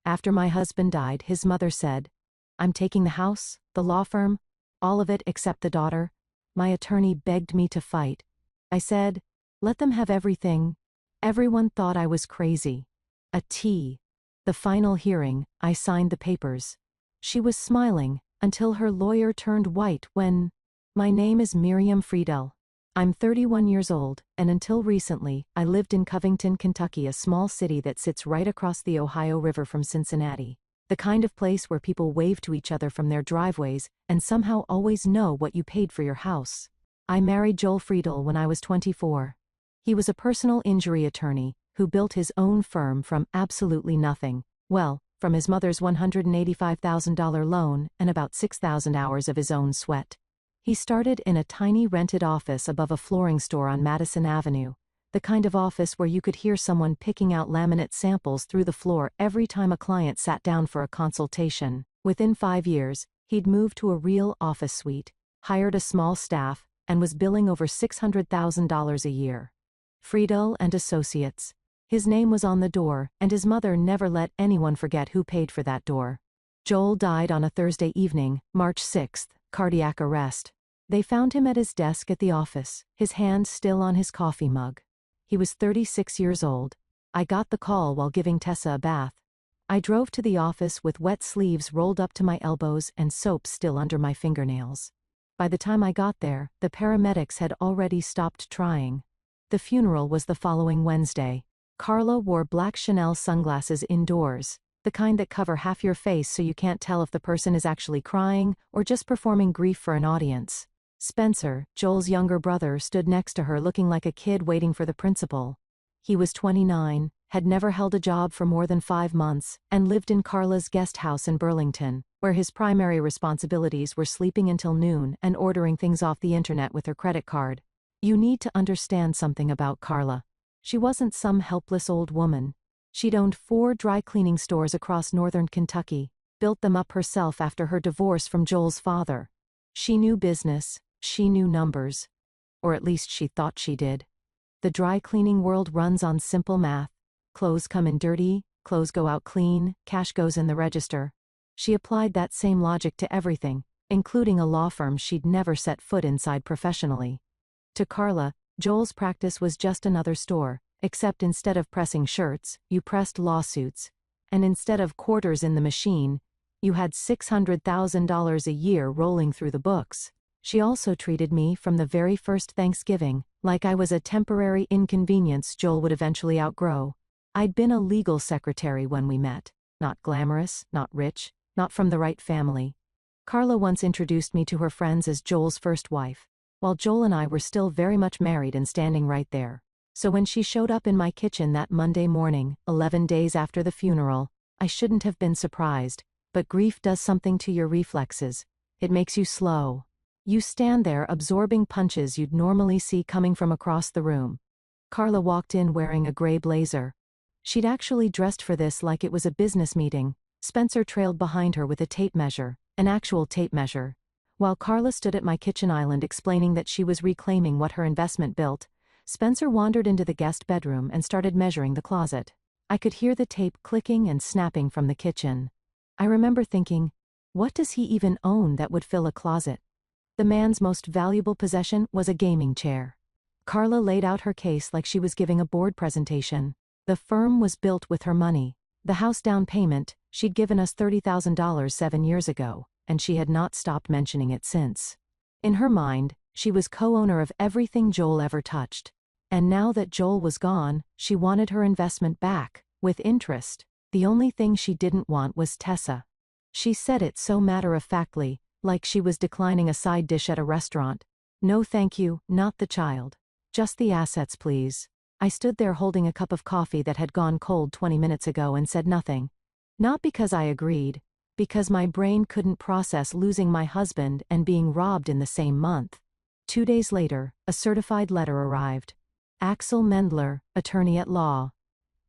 After my husband died, his mother said, "I'm taking the house, the law firm, all of it except the daughter." My attorney begged me to fight. I said, "Let them have everything." Everyone thought I was crazy. A T. The final hearing, I signed the papers. She was smiling, until her lawyer turned white when, "My name is Miriam Friedel. I'm 31 years old, and until recently, I lived in Covington, Kentucky, a small city that sits right across the Ohio River from Cincinnati. The kind of place where people wave to each other from their driveways and somehow always know what you paid for your house. I married Joel Friedel when I was 24. He was a personal injury attorney who built his own firm from absolutely nothing. Well, from his mother's $185,000 loan and about 6,000 hours of his own sweat. He started in a tiny rented office above a flooring store on Madison Avenue, the kind of office where you could hear someone picking out laminate samples through the floor every time a client sat down for a consultation. Within 5 years, he'd moved to a real office suite, hired a small staff, and was billing over $600,000 a year. Friedel and Associates. His name was on the door, and his mother never let anyone forget who paid for that door. Joel died on a Thursday evening, March 6th, cardiac arrest. They found him at his desk at the office, his hand still on his coffee mug. He was 36 years old. I got the call while giving Tessa a bath. I drove to the office with wet sleeves rolled up to my elbows and soap still under my fingernails. By the time I got there, the paramedics had already stopped trying. The funeral was the following Wednesday. Carla wore black Chanel sunglasses indoors, the kind that cover half your face so you can't tell if the person is actually crying or just performing grief for an audience. Spencer, Joel's younger brother, stood next to her looking like a kid waiting for the principal. He was 29, had never held a job for more than 5 months, and lived in Carla's guest house in Burlington, where his primary responsibilities were sleeping until noon and ordering things off the internet with her credit card. You need to understand something about Carla. She wasn't some helpless old woman. She'd owned 4 dry cleaning stores across northern Kentucky, built them up herself after her divorce from Joel's father. She knew business, she knew numbers. Or at least she thought she did. The dry cleaning world runs on simple math. Clothes come in dirty, clothes go out clean, cash goes in the register. She applied that same logic to everything, including a law firm she'd never set foot inside professionally. To Carla, Joel's practice was just another store, except instead of pressing shirts, you pressed lawsuits. And instead of quarters in the machine, you had $600,000 a year rolling through the books. She also treated me from the very first Thanksgiving like I was a temporary inconvenience Joel would eventually outgrow. I'd been a legal secretary when we met. Not glamorous, not rich, not from the right family. Carla once introduced me to her friends as Joel's first wife, while Joel and I were still very much married and standing right there. So when she showed up in my kitchen that Monday morning, 11 days after the funeral, I shouldn't have been surprised, but grief does something to your reflexes. It makes you slow. You stand there absorbing punches you'd normally see coming from across the room. Carla walked in wearing a gray blazer. She'd actually dressed for this like it was a business meeting. Spencer trailed behind her with a tape measure, an actual tape measure. While Carla stood at my kitchen island explaining that she was reclaiming what her investment built, Spencer wandered into the guest bedroom and started measuring the closet. I could hear the tape clicking and snapping from the kitchen. I remember thinking, what does he even own that would fill a closet? The man's most valuable possession was a gaming chair. Carla laid out her case like she was giving a board presentation. The firm was built with her money. The house down payment, she'd given us $30,000 7 years ago, and she had not stopped mentioning it since. In her mind, she was co-owner of everything Joel ever touched. And now that Joel was gone, she wanted her investment back, with interest. The only thing she didn't want was Tessa. She said it so matter-of-factly, like she was declining a side dish at a restaurant. No thank you, not the child. Just the assets, please. I stood there holding a cup of coffee that had gone cold 20 minutes ago and said nothing. Not because I agreed, because my brain couldn't process losing my husband and being robbed in the same month. 2 days later, a certified letter arrived. Axel Mendler, attorney at law.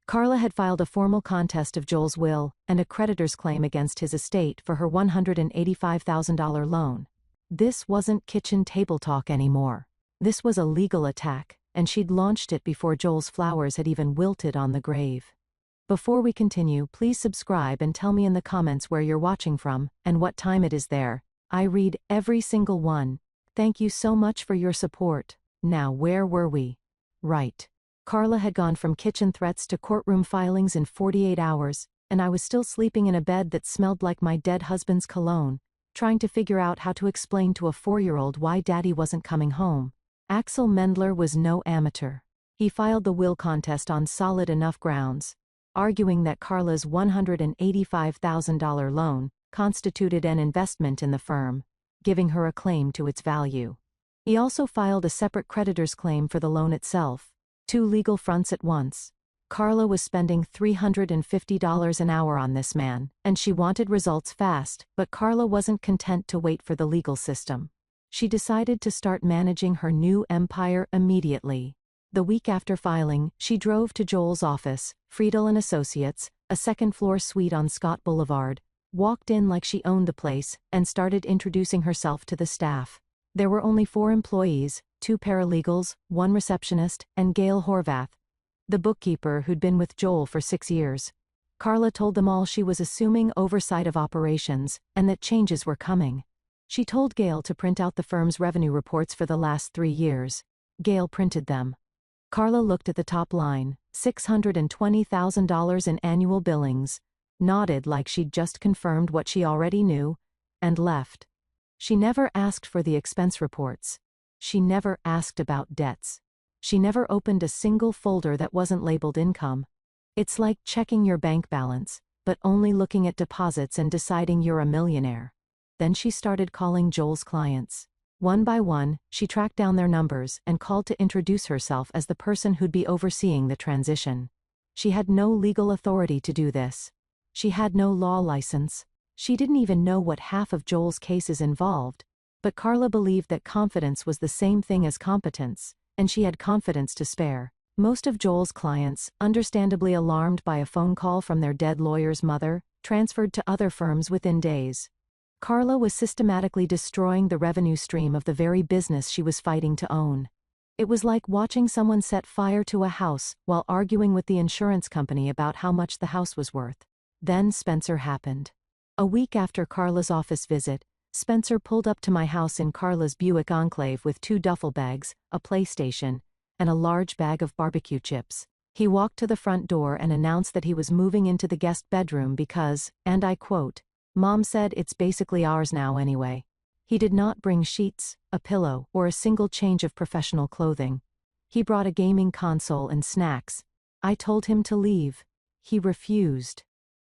Carla had filed a formal contest of Joel's will and a creditor's claim against his estate for her $185,000 loan. This wasn't kitchen table talk anymore. This was a legal attack, and she'd launched it before Joel's flowers had even wilted on the grave. Before we continue, please subscribe and tell me in the comments where you're watching from and what time it is there. I read every single one. Thank you so much for your support. Now, where were we? Right. Carla had gone from kitchen threats to courtroom filings in 48 hours, and I was still sleeping in a bed that smelled like my dead husband's cologne, trying to figure out how to explain to a 4-year-old why Daddy wasn't coming home. Axel Mendler was no amateur. He filed the will contest on solid enough grounds, arguing that Carla's $185,000 loan constituted an investment in the firm, giving her a claim to its value. He also filed a separate creditor's claim for the loan itself, 2 legal fronts at once. Carla was spending $350 an hour on this man, and she wanted results fast, but Carla wasn't content to wait for the legal system. She decided to start managing her new empire immediately. The week after filing, she drove to Joel's office, Friedel & Associates, a second-floor suite on Scott Boulevard, walked in like she owned the place, and started introducing herself to the staff. There were only 4 employees, 2 paralegals, 1 receptionist, and Gail Horvath, the bookkeeper who'd been with Joel for 6 years. Carla told them all she was assuming oversight of operations, and that changes were coming. She told Gail to print out the firm's revenue reports for the last 3 years. Gail printed them. Carla looked at the top line, $620,000 in annual billings, nodded like she'd just confirmed what she already knew, and left. She never asked for the expense reports. She never asked about debts. She never opened a single folder that wasn't labeled income. It's like checking your bank balance, but only looking at deposits and deciding you're a millionaire. Then she started calling Joel's clients. One by one, she tracked down their numbers and called to introduce herself as the person who'd be overseeing the transition. She had no legal authority to do this. She had no law license. She didn't even know what half of Joel's cases involved, but Carla believed that confidence was the same thing as competence, and she had confidence to spare. Most of Joel's clients, understandably alarmed by a phone call from their dead lawyer's mother, transferred to other firms within days. Carla was systematically destroying the revenue stream of the very business she was fighting to own. It was like watching someone set fire to a house while arguing with the insurance company about how much the house was worth. Then Spencer happened. A week after Carla's office visit, Spencer pulled up to my house in Carla's Buick Enclave with 2 duffel bags, a PlayStation, and a large bag of barbecue chips. He walked to the front door and announced that he was moving into the guest bedroom because, and I quote, "Mom said it's basically ours now anyway." He did not bring sheets, a pillow, or a single change of professional clothing. He brought a gaming console and snacks. I told him to leave. He refused.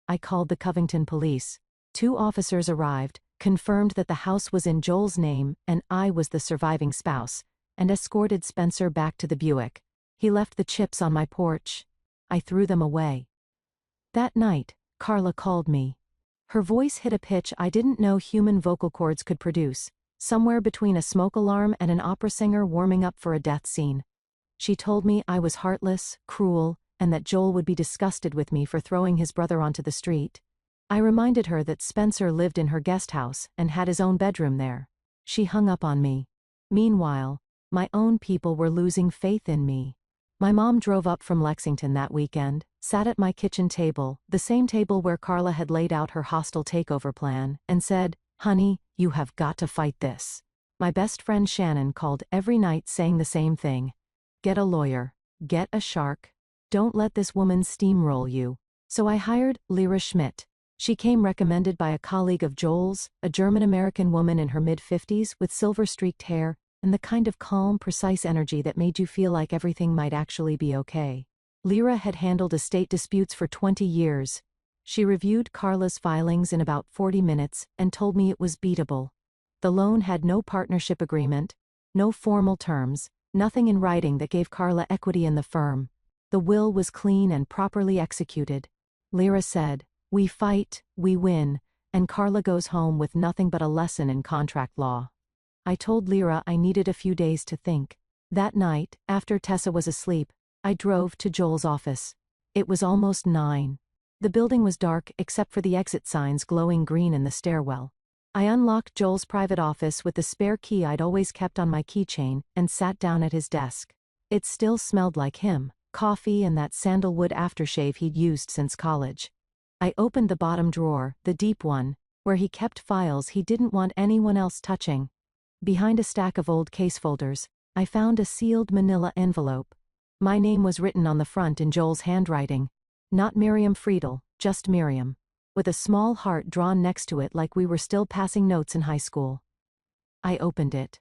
I called the Covington police. 2 officers arrived, confirmed that the house was in Joel's name and I was the surviving spouse, and escorted Spencer back to the Buick. He left the chips on my porch. I threw them away. That night, Carla called me. Her voice hit a pitch I didn't know human vocal cords could produce, somewhere between a smoke alarm and an opera singer warming up for a death scene. She told me I was heartless, cruel, and that Joel would be disgusted with me for throwing his brother onto the street. I reminded her that Spencer lived in her guest house and had his own bedroom there. She hung up on me. Meanwhile, my own people were losing faith in me. My mom drove up from Lexington that weekend, sat at my kitchen table, the same table where Carla had laid out her hostile takeover plan, and said, "Honey, you have got to fight this." My best friend Shannon called every night saying the same thing. Get a lawyer. Get a shark. Don't let this woman steamroll you. So I hired Lyra Schmidt. She came recommended by a colleague of Joel's, a German-American woman in her mid-50s with silver-streaked hair, and the kind of calm, precise energy that made you feel like everything might actually be okay. Lyra had handled estate disputes for 20 years. She reviewed Carla's filings in about 40 minutes and told me it was beatable. The loan had no partnership agreement, no formal terms, nothing in writing that gave Carla equity in the firm. The will was clean and properly executed. Lyra said, "We fight, we win," and Carla goes home with nothing but a lesson in contract law. I told Lyra I needed a few days to think. That night, after Tessa was asleep, I drove to Joel's office. It was almost 9. The building was dark except for the exit signs glowing green in the stairwell. I unlocked Joel's private office with the spare key I'd always kept on my keychain and sat down at his desk. It still smelled like him. coffee and that sandalwood aftershave he'd used since college. I opened the bottom drawer, the deep one, where he kept files he didn't want anyone else touching. Behind a stack of old case folders, I found a sealed manila envelope. My name was written on the front in Joel's handwriting. Not Miriam Friedel, just Miriam. With a small heart drawn next to it like we were still passing notes in high school. I opened it.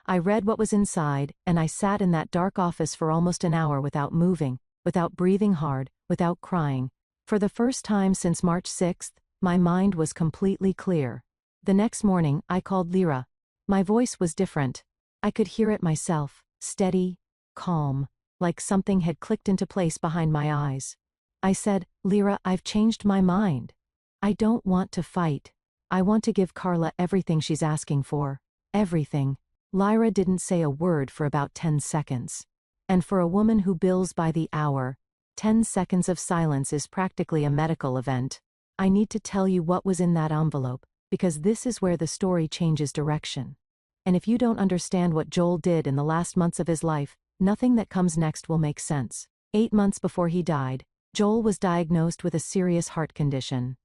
I read what was inside, and I sat in that dark office for almost an hour without moving, without breathing hard, without crying. For the first time since March 6th, my mind was completely clear. The next morning, I called Lyra. My voice was different. I could hear it myself, steady, calm, like something had clicked into place behind my eyes. I said, "Lyra, I've changed my mind. I don't want to fight. I want to give Carla everything she's asking for. Everything." Lyra didn't say a word for about 10 seconds. And for a woman who bills by the hour, 10 seconds of silence is practically a medical event. I need to tell you what was in that envelope, because this is where the story changes direction. And if you don't understand what Joel did in the last months of his life, nothing that comes next will make sense. 8 months before he died, Joel was diagnosed with a serious heart condition.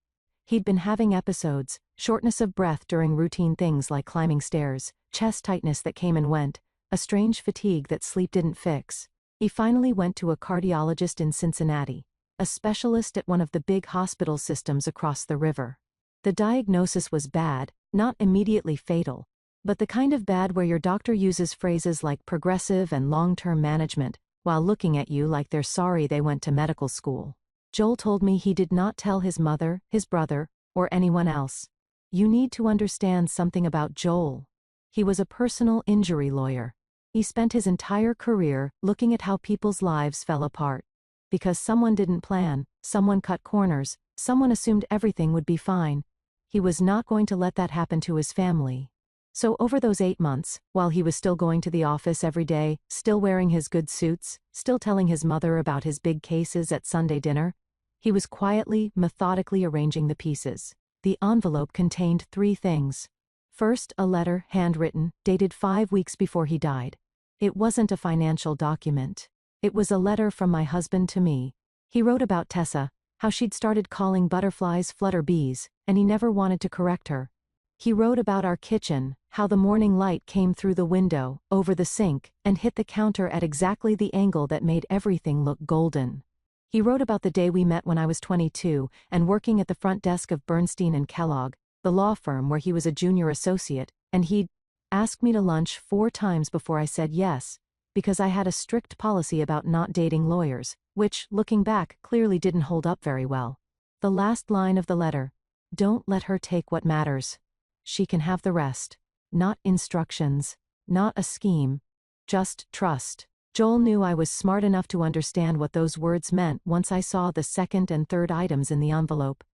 He'd been having episodes, shortness of breath during routine things like climbing stairs, chest tightness that came and went, a strange fatigue that sleep didn't fix. He finally went to a cardiologist in Cincinnati, a specialist at one of the big hospital systems across the river. The diagnosis was bad, not immediately fatal, but the kind of bad where your doctor uses phrases like progressive and long-term management, while looking at you like they're sorry they went to medical school. Joel told me he did not tell his mother, his brother, or anyone else. You need to understand something about Joel. He was a personal injury lawyer. He spent his entire career looking at how people's lives fell apart. Because someone didn't plan, someone cut corners, someone assumed everything would be fine. He was not going to let that happen to his family. So over those 8 months, while he was still going to the office every day, still wearing his good suits, still telling his mother about his big cases at Sunday dinner, he was quietly, methodically arranging the pieces. The envelope contained 3 things. First, a letter, handwritten, dated 5 weeks before he died. It wasn't a financial document. It was a letter from my husband to me. He wrote about Tessa, how she'd started calling butterflies flutter bees, and he never wanted to correct her. He wrote about our kitchen, how the morning light came through the window, over the sink, and hit the counter at exactly the angle that made everything look golden. He wrote about the day we met when I was 22, and working at the front desk of Bernstein and Kellogg, the law firm where he was a junior associate, and he'd asked me to lunch 4 times before I said yes, because I had a strict policy about not dating lawyers, which, looking back, clearly didn't hold up very well. The last line of the letter: "Don't let her take what matters. She can have the rest." Not instructions, not a scheme, just trust. Joel knew I was smart enough to understand what those words meant once I saw the second and third items in the envelope.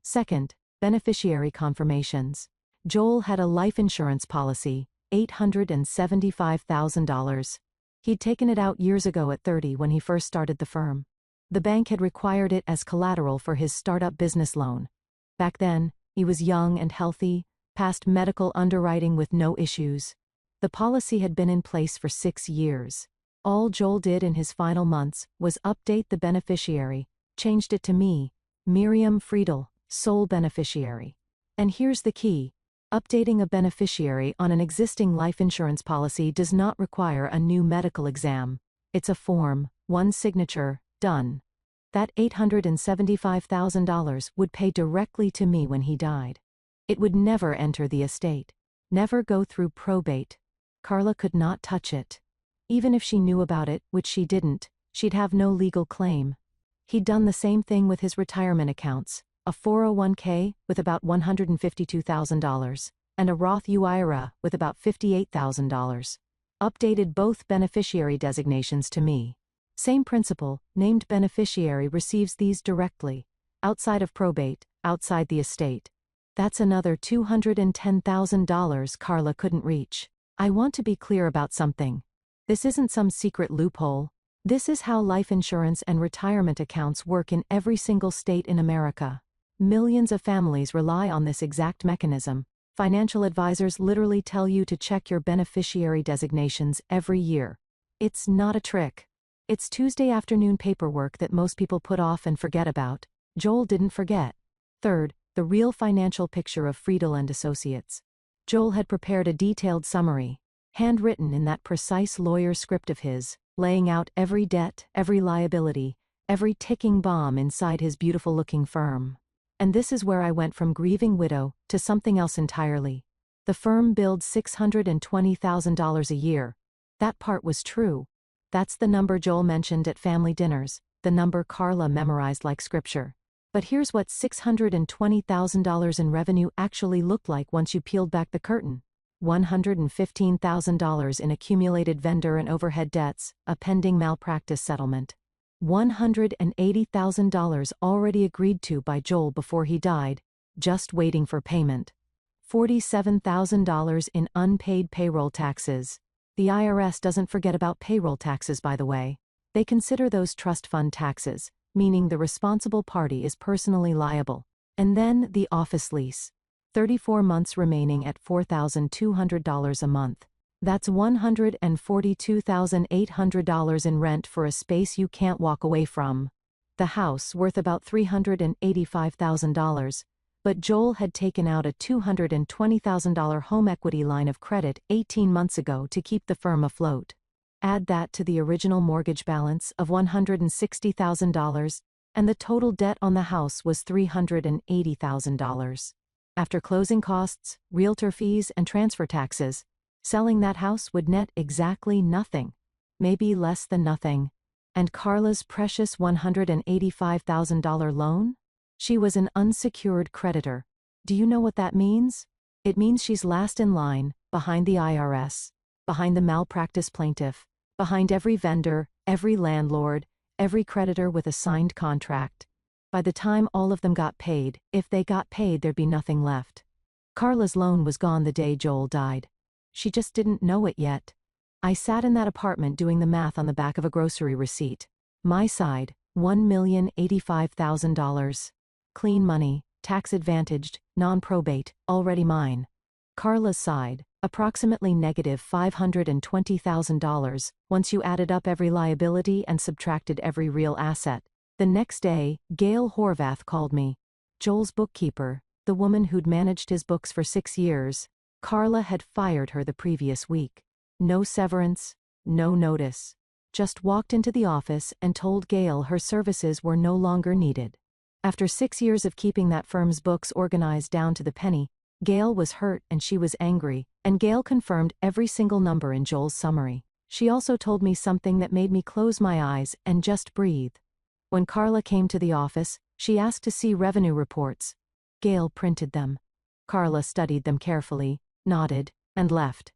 Second, beneficiary confirmations. Joel had a life insurance policy, $875,000. He'd taken it out years ago at 30 when he first started the firm. The bank had required it as collateral for his startup business loan. Back then, he was young and healthy, passed medical underwriting with no issues. The policy had been in place for 6 years. All Joel did in his final months was update the beneficiary, changed it to me, Miriam Friedel, sole beneficiary. And here's the key: updating a beneficiary on an existing life insurance policy does not require a new medical exam. It's a form, 1 signature, done. That $875,000 would pay directly to me when he died. It would never enter the estate, never go through probate. Carla could not touch it. Even if she knew about it, which she didn't, she'd have no legal claim. He'd done the same thing with his retirement accounts, a 401k with about $152,000, and a Roth IRA with about $58,000. Updated both beneficiary designations to me. Same principle, named beneficiary receives these directly, outside of probate, outside the estate. That's another $210,000 Carla couldn't reach. I want to be clear about something. This isn't some secret loophole. This is how life insurance and retirement accounts work in every single state in America. Millions of families rely on this exact mechanism. Financial advisors literally tell you to check your beneficiary designations every year. It's not a trick. It's Tuesday afternoon paperwork that most people put off and forget about. Joel didn't forget. Third, the real financial picture of Friedel and Associates. Joel had prepared a detailed summary, handwritten in that precise lawyer script of his, laying out every debt, every liability, every ticking bomb inside his beautiful-looking firm. And this is where I went from grieving widow to something else entirely. The firm billed $620,000 a year. That part was true. That's the number Joel mentioned at family dinners, the number Carla memorized like scripture. But here's what $620,000 in revenue actually looked like once you peeled back the curtain. $115,000 in accumulated vendor and overhead debts, a pending malpractice settlement. $180,000 already agreed to by Joel before he died, just waiting for payment. $47,000 in unpaid payroll taxes. The IRS doesn't forget about payroll taxes, by the way. They consider those trust fund taxes, meaning the responsible party is personally liable. And then the office lease. 34 months remaining at $4,200 a month. That's $142,800 in rent for a space you can't walk away from. The house worth about $385,000, but Joel had taken out a $220,000 home equity line of credit 18 months ago to keep the firm afloat. Add that to the original mortgage balance of $160,000, and the total debt on the house was $380,000. After closing costs, realtor fees, and transfer taxes, selling that house would net exactly nothing, maybe less than nothing. And Carla's precious $185,000 loan? She was an unsecured creditor. Do you know what that means? It means she's last in line, behind the IRS, behind the malpractice plaintiff, behind every vendor, every landlord, every creditor with a signed contract. By the time all of them got paid, if they got paid, there'd be nothing left. Carla's loan was gone the day Joel died. She just didn't know it yet. I sat in that apartment doing the math on the back of a grocery receipt. My side, $1,085,000. Clean money, tax-advantaged, non-probate, already mine. Carla's side, approximately negative $520,000, once you added up every liability and subtracted every real asset. The next day, Gail Horvath called me. Joel's bookkeeper, the woman who'd managed his books for 6 years. Carla had fired her the previous week. No severance, no notice. Just walked into the office and told Gail her services were no longer needed. After 6 years of keeping that firm's books organized down to the penny, Gail was hurt and she was angry, and Gail confirmed every single number in Joel's summary. She also told me something that made me close my eyes and just breathe. When Carla came to the office, she asked to see revenue reports. Gail printed them. Carla studied them carefully, nodded, and left.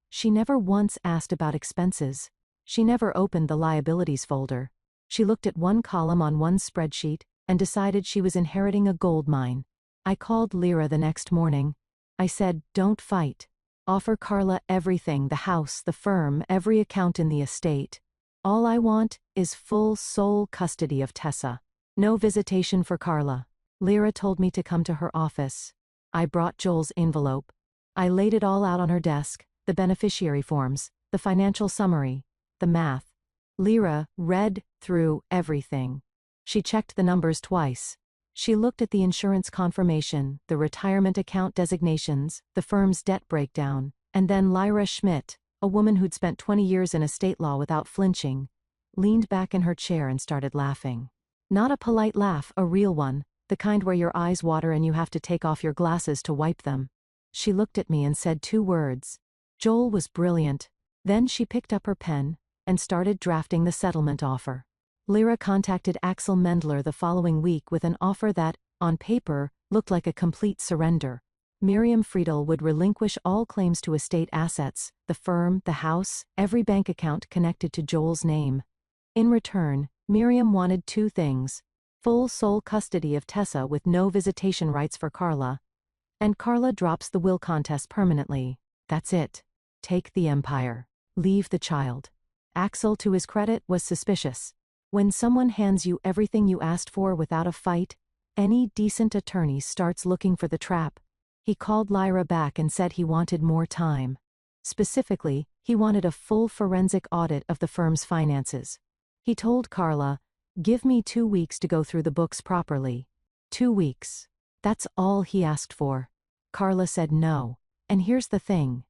She never once asked about expenses. She never opened the liabilities folder. She looked at one column on one spreadsheet and decided she was inheriting a gold mine. I called Lyra the next morning. I said, "Don't fight. Offer Carla everything, the house, the firm, every account in the estate. All I want is full sole custody of Tessa. No visitation for Carla." Lyra told me to come to her office. I brought Joel's envelope. I laid it all out on her desk, the beneficiary forms, the financial summary, the math. Lyra read through everything. She checked the numbers twice. She looked at the insurance confirmation, the retirement account designations, the firm's debt breakdown, and then Lyra Schmidt, a woman who'd spent 20 years in estate law without flinching, leaned back in her chair and started laughing. Not a polite laugh, a real one, the kind where your eyes water and you have to take off your glasses to wipe them. She looked at me and said 2 words. Joel was brilliant. Then she picked up her pen and started drafting the settlement offer. Lyra contacted Axel Mendler the following week with an offer that, on paper, looked like a complete surrender. Miriam Friedel would relinquish all claims to estate assets, the firm, the house, every bank account connected to Joel's name. In return, Miriam wanted 2 things: full sole custody of Tessa with no visitation rights for Carla, and Carla drops the will contest permanently. That's it. Take the empire. Leave the child. Axel, to his credit, was suspicious. When someone hands you everything you asked for without a fight, any decent attorney starts looking for the trap. He called Lyra back and said he wanted more time. Specifically, he wanted a full forensic audit of the firm's finances. He told Carla, "Give me 2 weeks to go through the books properly." 2 weeks. That's all he asked for. Carla said no. And here's the thing.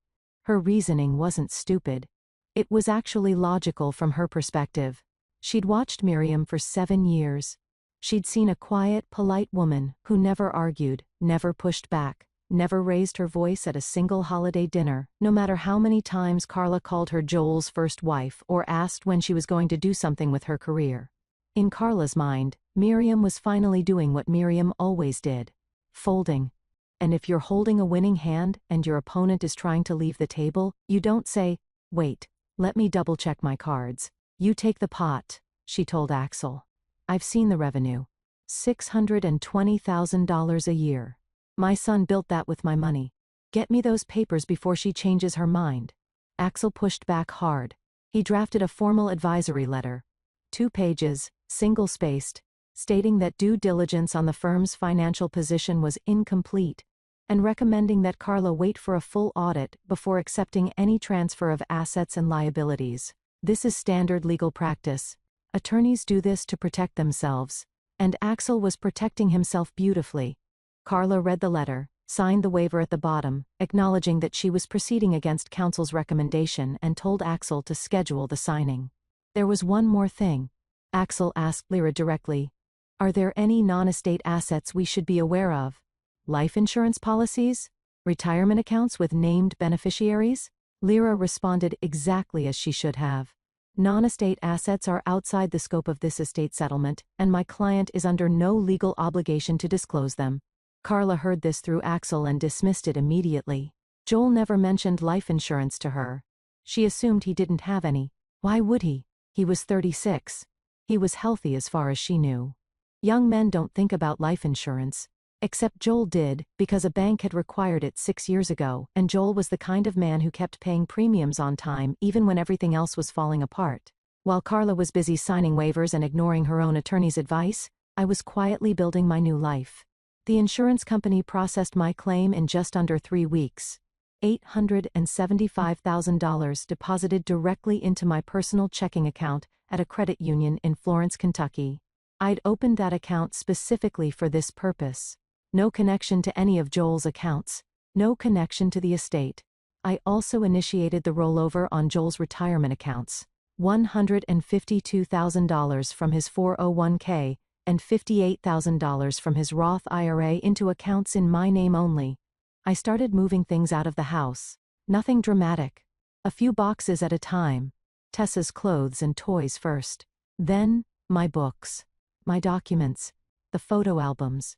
Her reasoning wasn't stupid. It was actually logical from her perspective. She'd watched Miriam for 7 years. She'd seen a quiet, polite woman who never argued, never pushed back, never raised her voice at a single holiday dinner, no matter how many times Carla called her Joel's first wife or asked when she was going to do something with her career. In Carla's mind, Miriam was finally doing what Miriam always did. Folding. And if you're holding a winning hand and your opponent is trying to leave the table, you don't say, "Wait, let me double-check my cards." You take the pot, she told Axel. I've seen the revenue. $620,000 a year. My son built that with my money. Get me those papers before she changes her mind. Axel pushed back hard. He drafted a formal advisory letter. 2 pages, single-spaced, stating that due diligence on the firm's financial position was incomplete, and recommending that Carla wait for a full audit before accepting any transfer of assets and liabilities. This is standard legal practice. Attorneys do this to protect themselves, and Axel was protecting himself beautifully. Carla read the letter, signed the waiver at the bottom, acknowledging that she was proceeding against counsel's recommendation, and told Axel to schedule the signing. There was one more thing. Axel asked Lyra directly, "Are there any non-estate assets we should be aware of? Life insurance policies? Retirement accounts with named beneficiaries?" Lyra responded exactly as she should have. "Non-estate assets are outside the scope of this estate settlement, and my client is under no legal obligation to disclose them." Carla heard this through Axel and dismissed it immediately. Joel never mentioned life insurance to her. She assumed he didn't have any. Why would he? He was 36. He was healthy as far as she knew. Young men don't think about life insurance. Except Joel did, because a bank had required it 6 years ago, and Joel was the kind of man who kept paying premiums on time even when everything else was falling apart. While Carla was busy signing waivers and ignoring her own attorney's advice, I was quietly building my new life. The insurance company processed my claim in just under 3 weeks. $875,000 deposited directly into my personal checking account at a credit union in Florence, Kentucky. I'd opened that account specifically for this purpose. No connection to any of Joel's accounts. No connection to the estate. I also initiated the rollover on Joel's retirement accounts. $152,000 from his 401k and $58,000 from his Roth IRA into accounts in my name only. I started moving things out of the house. Nothing dramatic. A few boxes at a time. Tessa's clothes and toys first. Then, my books. My documents. The photo albums.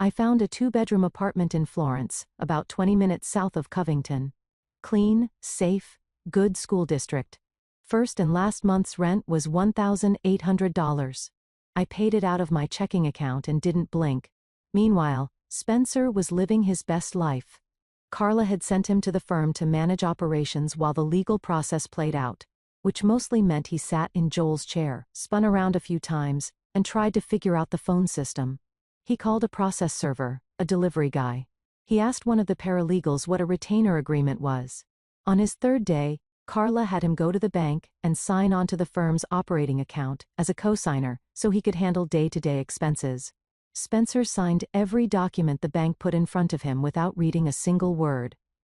I found a 2-bedroom apartment in Florence, about 20 minutes south of Covington. Clean, safe, good school district. First and last month's rent was $1,800. I paid it out of my checking account and didn't blink. Meanwhile, Spencer was living his best life. Carla had sent him to the firm to manage operations while the legal process played out, which mostly meant he sat in Joel's chair, spun around a few times, and tried to figure out the phone system. He called a process server, a delivery guy. He asked one of the paralegals what a retainer agreement was. On his 3rd day, Carla had him go to the bank and sign on to the firm's operating account as a co-signer so he could handle day-to-day expenses. Spencer signed every document the bank put in front of him without reading a single word.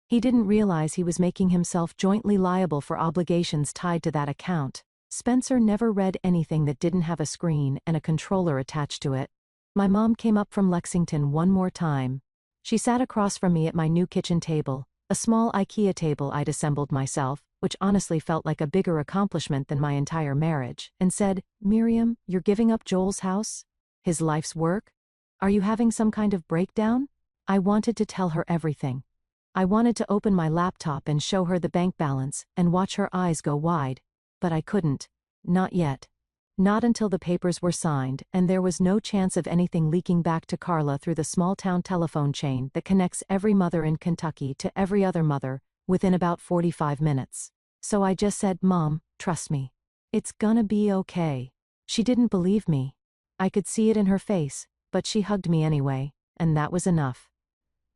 He didn't realize he was making himself jointly liable for obligations tied to that account. Spencer never read anything that didn't have a screen and a controller attached to it. My mom came up from Lexington one more time. She sat across from me at my new kitchen table, a small IKEA table I'd assembled myself, which honestly felt like a bigger accomplishment than my entire marriage, and said, "Miriam, you're giving up Joel's house? His life's work? Are you having some kind of breakdown?" I wanted to tell her everything. I wanted to open my laptop and show her the bank balance and watch her eyes go wide. But I couldn't. Not yet. Not until the papers were signed and there was no chance of anything leaking back to Carla through the small-town telephone chain that connects every mother in Kentucky to every other mother within about 45 minutes. So I just said, "Mom, trust me. It's gonna be okay." She didn't believe me. I could see it in her face, but she hugged me anyway, and that was enough.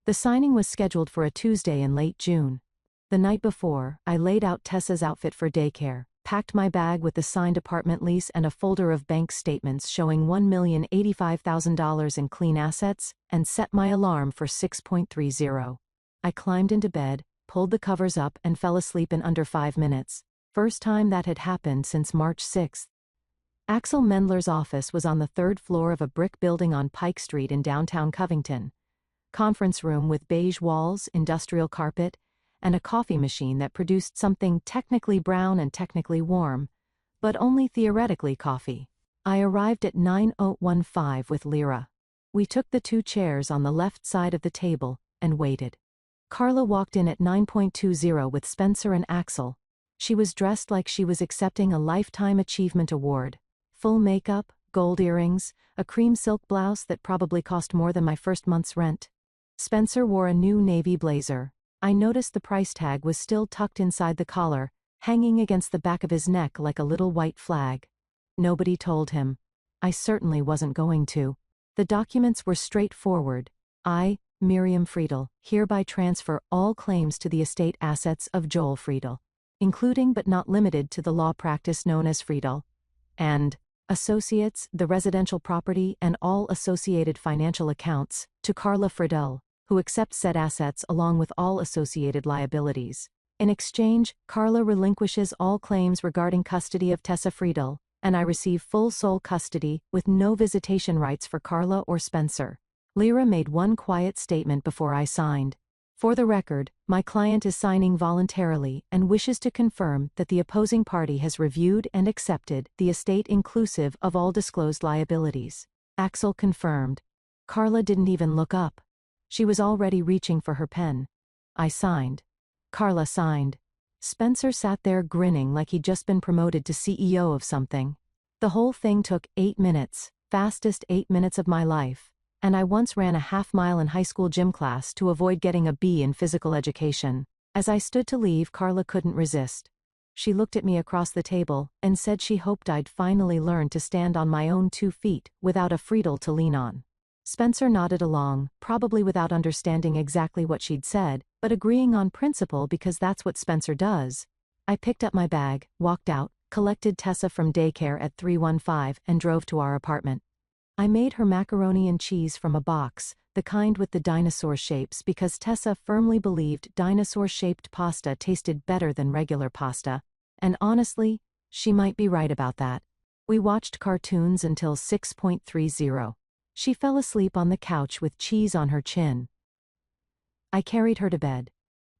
The signing was scheduled for a Tuesday in late June. The night before, I laid out Tessa's outfit for daycare, packed my bag with the signed apartment lease and a folder of bank statements showing $1,085,000 in clean assets, and set my alarm for 6:30. I climbed into bed, pulled the covers up and fell asleep in under 5 minutes. First time that had happened since March 6. Axel Mendler's office was on the 3rd floor of a brick building on Pike Street in downtown Covington. Conference room with beige walls, industrial carpet, and a coffee machine that produced something technically brown and technically warm, but only theoretically coffee. I arrived at 9:15 with Lyra. We took the 2 chairs on the left side of the table and waited. Carla walked in at 9:20 with Spencer and Axel. She was dressed like she was accepting a Lifetime Achievement Award. Full makeup, gold earrings, a cream silk blouse that probably cost more than my first month's rent. Spencer wore a new navy blazer. I noticed the price tag was still tucked inside the collar, hanging against the back of his neck like a little white flag. Nobody told him. I certainly wasn't going to. The documents were straightforward. I, Miriam Friedel, hereby transfer all claims to the estate assets of Joel Friedel, including but not limited to the law practice known as Friedel, and Associates, the residential property and all associated financial accounts, to Carla Friedel, who accepts said assets along with all associated liabilities. In exchange, Carla relinquishes all claims regarding custody of Tessa Friedel, and I receive full sole custody with no visitation rights for Carla or Spencer. Lyra made one quiet statement before I signed. For the record, my client is signing voluntarily and wishes to confirm that the opposing party has reviewed and accepted the estate inclusive of all disclosed liabilities. Axel confirmed. Carla didn't even look up. She was already reaching for her pen. I signed. Carla signed. Spencer sat there grinning like he'd just been promoted to CEO of something. The whole thing took 8 minutes, fastest 8 minutes of my life. And I once ran a half-mile in high school gym class to avoid getting a B in physical education. As I stood to leave, Carla couldn't resist. She looked at me across the table and said she hoped I'd finally learn to stand on my own 2 feet without a Friedel to lean on. Spencer nodded along, probably without understanding exactly what she'd said, but agreeing on principle because that's what Spencer does. I picked up my bag, walked out, collected Tessa from daycare at 315 and drove to our apartment. I made her macaroni and cheese from a box, the kind with the dinosaur shapes because Tessa firmly believed dinosaur-shaped pasta tasted better than regular pasta, and honestly, she might be right about that. We watched cartoons until 6:30. She fell asleep on the couch with cheese on her chin. I carried her to bed.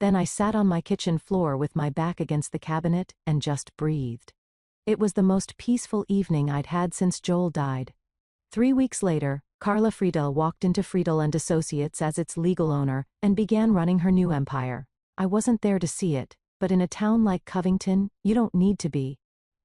Then I sat on my kitchen floor with my back against the cabinet and just breathed. It was the most peaceful evening I'd had since Joel died. 3 weeks later, Carla Friedel walked into Friedel and Associates as its legal owner and began running her new empire. I wasn't there to see it, but in a town like Covington, you don't need to be.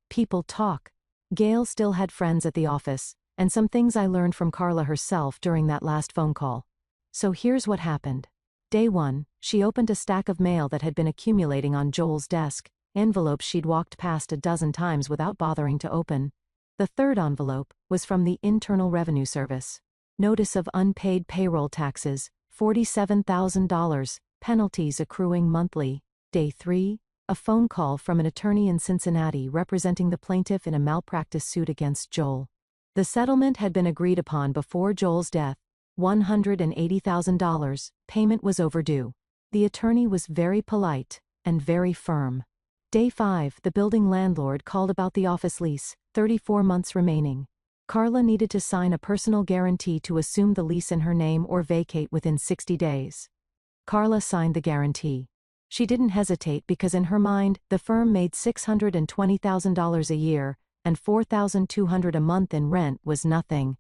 People talk. Gail still had friends at the office, and some things I learned from Carla herself during that last phone call. So here's what happened. Day 1, she opened a stack of mail that had been accumulating on Joel's desk, envelopes she'd walked past a dozen times without bothering to open. The 3rd envelope was from the Internal Revenue Service. Notice of unpaid payroll taxes, $47,000, penalties accruing monthly. Day 3, a phone call from an attorney in Cincinnati representing the plaintiff in a malpractice suit against Joel. The settlement had been agreed upon before Joel's death, $180,000, payment was overdue. The attorney was very polite and very firm. Day 5, the building landlord called about the office lease, 34 months remaining. Carla needed to sign a personal guarantee to assume the lease in her name or vacate within 60 days. Carla signed the guarantee. She didn't hesitate because in her mind, the firm made $620,000 a year, and $4,200 a month in rent was nothing.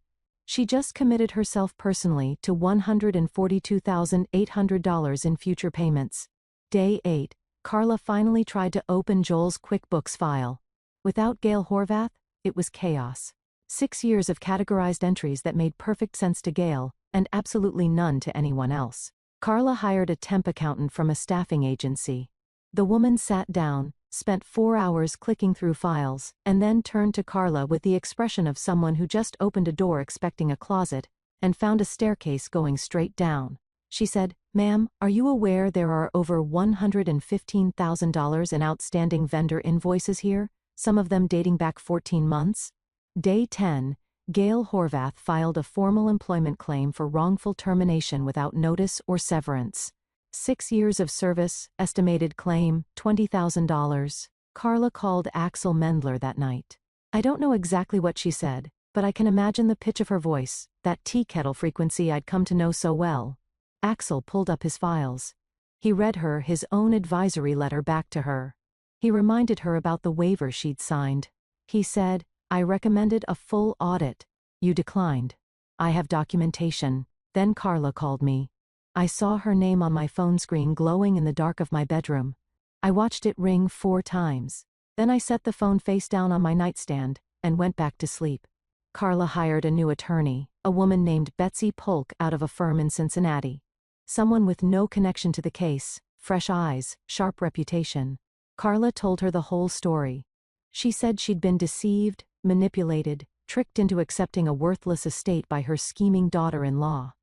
She just committed herself personally to $142,800 in future payments. Day 8, Carla finally tried to open Joel's QuickBooks file. Without Gail Horvath, it was chaos. 6 years of categorized entries that made perfect sense to Gail, and absolutely none to anyone else. Carla hired a temp accountant from a staffing agency. The woman sat down, spent 4 hours clicking through files, and then turned to Carla with the expression of someone who just opened a door expecting a closet, and found a staircase going straight down. She said, "Ma'am, are you aware there are over $115,000 in outstanding vendor invoices here? some of them dating back 14 months. Day 10, Gail Horvath filed a formal employment claim for wrongful termination without notice or severance. 6 years of service, estimated claim, $20,000. Carla called Axel Mendler that night. I don't know exactly what she said, but I can imagine the pitch of her voice, that tea kettle frequency I'd come to know so well. Axel pulled up his files. He read her his own advisory letter back to her. He reminded her about the waiver she'd signed. He said, "I recommended a full audit. You declined. I have documentation." Then Carla called me. I saw her name on my phone screen glowing in the dark of my bedroom. I watched it ring 4 times. Then I set the phone face down on my nightstand and went back to sleep. Carla hired a new attorney, a woman named Betsy Polk out of a firm in Cincinnati. Someone with no connection to the case, fresh eyes, sharp reputation. Carla told her the whole story. She said she'd been deceived, manipulated, tricked into accepting a worthless estate by her scheming daughter-in-law.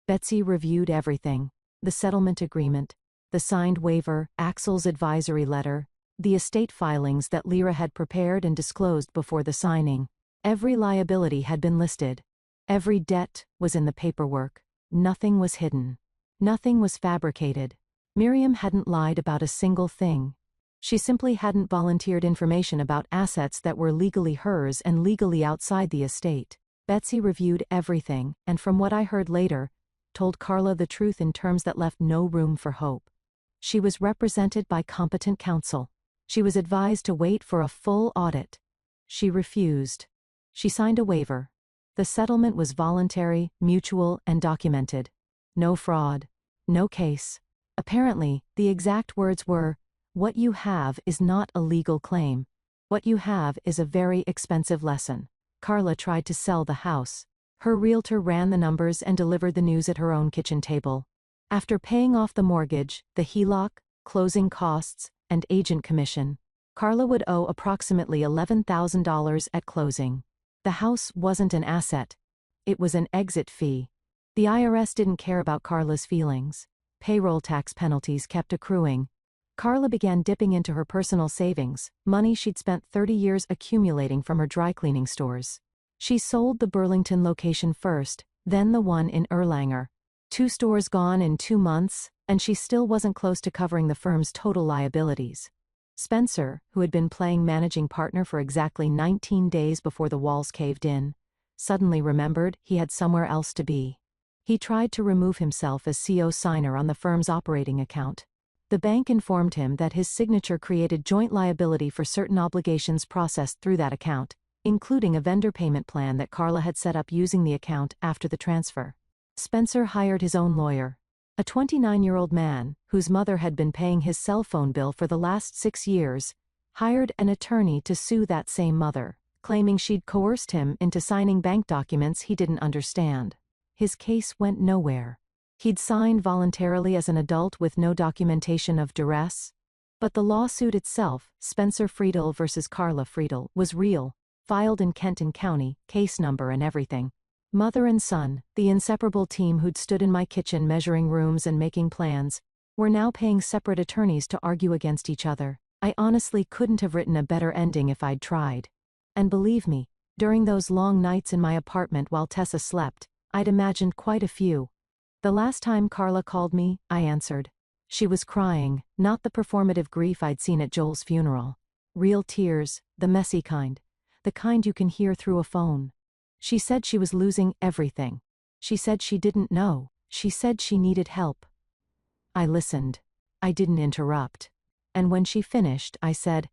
Betsy reviewed everything: the settlement agreement, the signed waiver, Axel's advisory letter, the estate filings that Lyra had prepared and disclosed before the signing. Every liability had been listed. Every debt was in the paperwork. Nothing was hidden. Nothing was fabricated. Miriam hadn't lied about a single thing. She simply hadn't volunteered information about assets that were legally hers and legally outside the estate. Betsy reviewed everything, and from what I heard later, told Carla the truth in terms that left no room for hope. She was represented by competent counsel. She was advised to wait for a full audit. She refused. She signed a waiver. The settlement was voluntary, mutual, and documented. No fraud. No case. Apparently, the exact words were, "What you have is not a legal claim. What you have is a very expensive lesson." Carla tried to sell the house. Her realtor ran the numbers and delivered the news at her own kitchen table. After paying off the mortgage, the HELOC, closing costs, and agent commission, Carla would owe approximately $11,000 at closing. The house wasn't an asset. It was an exit fee. The IRS didn't care about Carla's feelings. Payroll tax penalties kept accruing. Carla began dipping into her personal savings, money she'd spent 30 years accumulating from her dry cleaning stores. She sold the Burlington location first, then the one in Erlanger. 2 stores gone in 2 months, and she still wasn't close to covering the firm's total liabilities. Spencer, who had been playing managing partner for exactly 19 days before the walls caved in, suddenly remembered he had somewhere else to be. He tried to remove himself as CO signer on the firm's operating account. The bank informed him that his signature created joint liability for certain obligations processed through that account, including a vendor payment plan that Carla had set up using the account after the transfer. Spencer hired his own lawyer, a 29-year-old man, whose mother had been paying his cell phone bill for the last 6 years, hired an attorney to sue that same mother, claiming she'd coerced him into signing bank documents he didn't understand. His case went nowhere. He'd signed voluntarily as an adult with no documentation of duress. But the lawsuit itself, Spencer Friedel versus Carla Friedel, was real, filed in Kenton County, case number and everything. Mother and son, the inseparable team who'd stood in my kitchen measuring rooms and making plans, were now paying separate attorneys to argue against each other. I honestly couldn't have written a better ending if I'd tried. And believe me, during those long nights in my apartment while Tessa slept, I'd imagined quite a few. The last time Carla called me, I answered. She was crying, not the performative grief I'd seen at Joel's funeral. Real tears, the messy kind. The kind you can hear through a phone. She said she was losing everything. She said she didn't know. She said she needed help. I listened. I didn't interrupt. And when she finished, I said,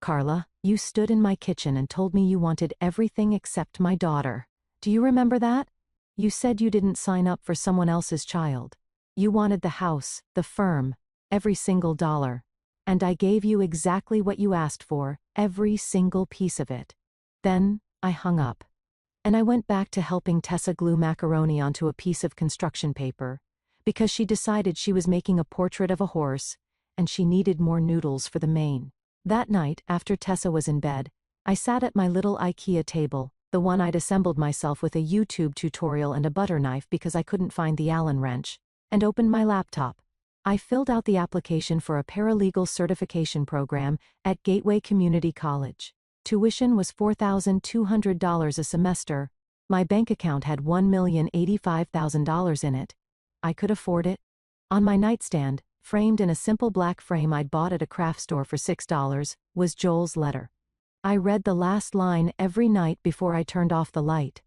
"Carla, you stood in my kitchen and told me you wanted everything except my daughter. Do you remember that? You said you didn't sign up for someone else's child. You wanted the house, the firm, every single dollar. And I gave you exactly what you asked for, every single piece of it." Then, I hung up. And I went back to helping Tessa glue macaroni onto a piece of construction paper, because she decided she was making a portrait of a horse, and she needed more noodles for the main. That night, after Tessa was in bed, I sat at my little IKEA table, the one I'd assembled myself with a YouTube tutorial and a butter knife because I couldn't find the Allen wrench, and opened my laptop. I filled out the application for a paralegal certification program at Gateway Community College. Tuition was $4,200 a semester. My bank account had $1,085,000 in it. I could afford it. On my nightstand, framed in a simple black frame I'd bought at a craft store for $6, was Joel's letter. I read the last line every night before I turned off the light.